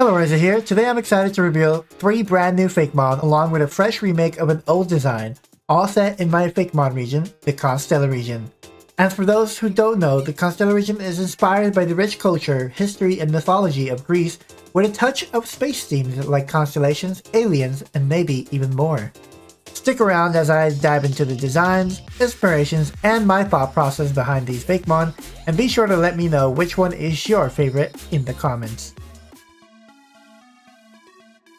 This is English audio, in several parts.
Hello, ReiZa here. Today I'm excited to reveal 3 brand new fakemon along with a fresh remake of an old design, all set in my fakemon region, the Constella region. And for those who don't know, the Constella region is inspired by the rich culture, history, and mythology of Greece with a touch of space themes like constellations, aliens, and maybe even more. Stick around as I dive into the designs, inspirations, and my thought process behind these fakemon, and be sure to let me know which one is your favorite in the comments.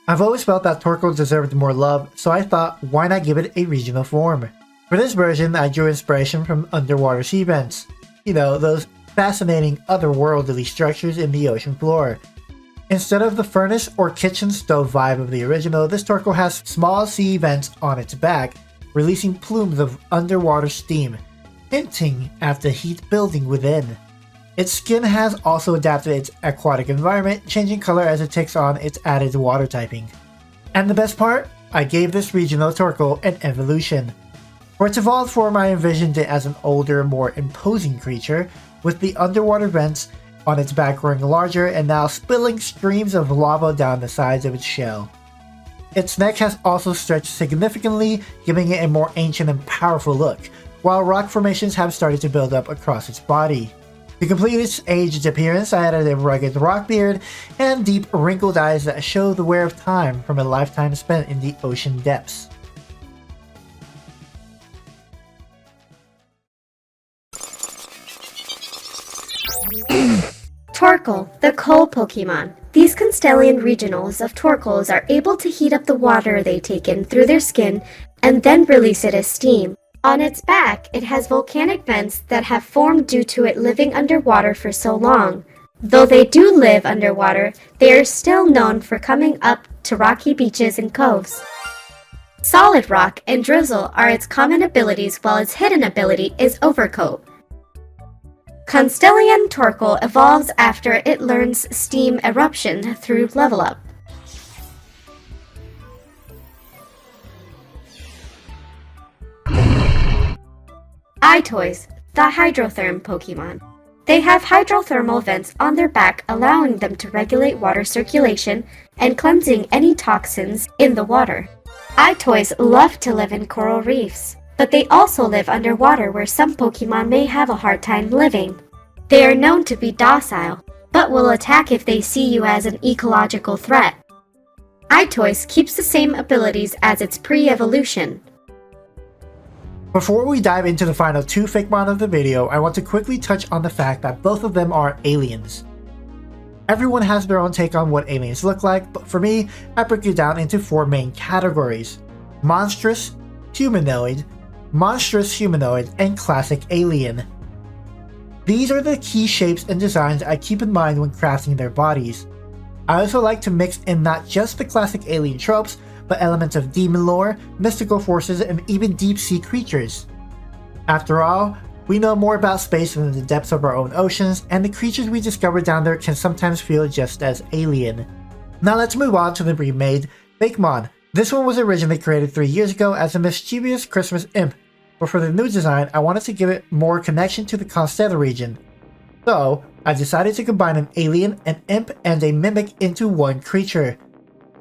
I've always felt that Torkoal deserved more love, so I thought, why not give it a regional form? For this version, I drew inspiration from underwater sea vents. You know, those fascinating otherworldly structures in the ocean floor. Instead of the furnace or kitchen stove vibe of the original, this Torkoal has small sea vents on its back, releasing plumes of underwater steam, hinting at the heat building within. Its skin has also adapted its aquatic environment, changing color as it takes on its added water typing. And the best part? I gave this regional Torkoal an evolution. For its evolved form, I envisioned it as an older, more imposing creature, with the underwater vents on its back growing larger and now spilling streams of lava down the sides of its shell. Its neck has also stretched significantly, giving it a more ancient and powerful look, while rock formations have started to build up across its body. To complete its aged appearance, I added a rugged rock beard and deep wrinkled eyes that show the wear of time from a lifetime spent in the ocean depths. Torkoal, the coal Pokemon. These Constellian regionals of Torkoals are able to heat up the water they take in through their skin and then release it as steam. On its back, it has volcanic vents that have formed due to it living underwater for so long. Though they do live underwater, they are still known for coming up to rocky beaches and coves. Solid Rock and Drizzle are its common abilities, while its hidden ability is Overcoat. Constellian Torkoal evolves after it learns Steam Eruption through Level Up. iToys, the Hydrotherm Pokemon. They have hydrothermal vents on their back, allowing them to regulate water circulation and cleansing any toxins in the water. iToys love to live in coral reefs, but they also live underwater where some Pokemon may have a hard time living. They are known to be docile, but will attack if they see you as an ecological threat. iToys keeps the same abilities as its pre-evolution. Before we dive into the final 2 fakemon of the video, I want to quickly touch on the fact that both of them are aliens. Everyone has their own take on what aliens look like, but for me, I break it down into 4 main categories: monstrous, humanoid, and classic alien. These are the key shapes and designs I keep in mind when crafting their bodies. I also like to mix in not just the classic alien tropes, but elements of demon lore, mystical forces, and even deep-sea creatures. After all, we know more about space than the depths of our own oceans, and the creatures we discover down there can sometimes feel just as alien. Now let's move on to the remade fakemon. This one was originally created 3 years ago as a mischievous Christmas imp, but for the new design, I wanted to give it more connection to the Constella region. So, I decided to combine an alien, an imp, and a mimic into one creature.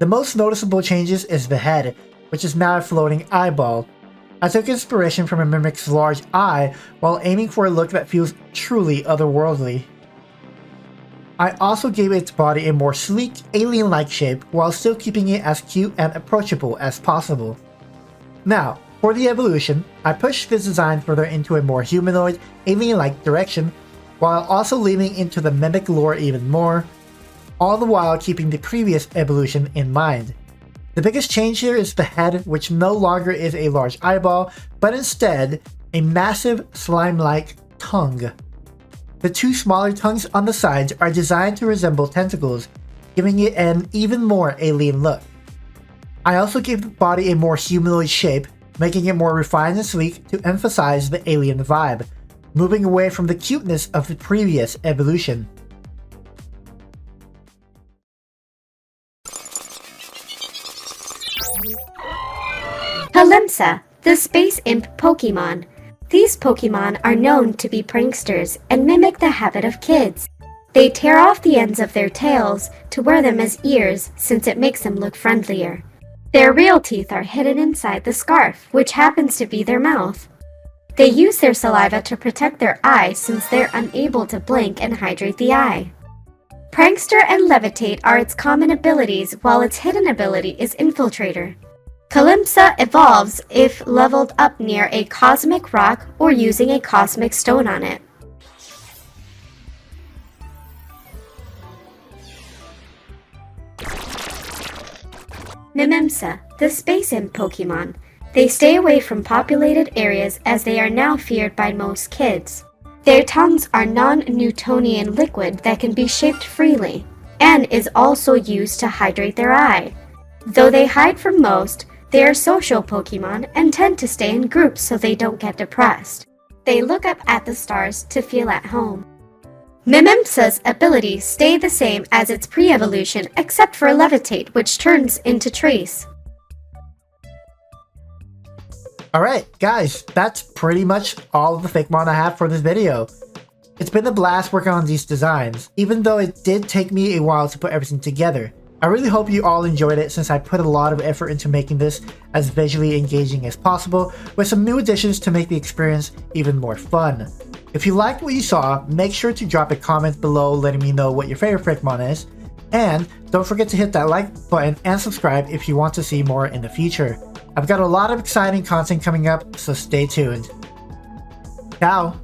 The most noticeable changes is the head, which is now a floating eyeball. I took inspiration from a mimic's large eye while aiming for a look that feels truly otherworldly. I also gave its body a more sleek, alien-like shape while still keeping it as cute and approachable as possible. Now, for the evolution, I pushed this design further into a more humanoid, alien-like direction, while also leaning into the mimic lore even more, all the while keeping the previous evolution in mind. The biggest change here is the head, which no longer is a large eyeball, but instead a massive slime-like tongue. The 2 smaller tongues on the sides are designed to resemble tentacles, giving it an even more alien look. I also gave the body a more humanoid shape, making it more refined and sleek to emphasize the alien vibe, moving away from the cuteness of the previous evolution. Halimsa, the Space Imp Pokemon. These Pokemon are known to be pranksters and mimic the habit of kids. They tear off the ends of their tails to wear them as ears since it makes them look friendlier. Their real teeth are hidden inside the scarf, which happens to be their mouth. They use their saliva to protect their eyes since they're unable to blink and hydrate the eye. Prankster and Levitate are its common abilities, while its hidden ability is Infiltrator. Calypsa evolves if leveled up near a cosmic rock or using a cosmic stone on it. Mimimsa, the Space Imp Pokemon. They stay away from populated areas as they are now feared by most kids. Their tongues are non-Newtonian liquid that can be shaped freely, and is also used to hydrate their eye. Though they hide from most, they are social Pokemon and tend to stay in groups so they don't get depressed. They look up at the stars to feel at home. Mimimsa's abilities stay the same as its pre-evolution except for Levitate, which turns into Trace. Alright, guys, that's pretty much all of the fakemon I have for this video. It's been a blast working on these designs, even though it did take me a while to put everything together. I really hope you all enjoyed it since I put a lot of effort into making this as visually engaging as possible, with some new additions to make the experience even more fun. If you liked what you saw, make sure to drop a comment below letting me know what your favorite fakemon is, and don't forget to hit that like button and subscribe if you want to see more in the future. I've got a lot of exciting content coming up, so stay tuned. Ciao!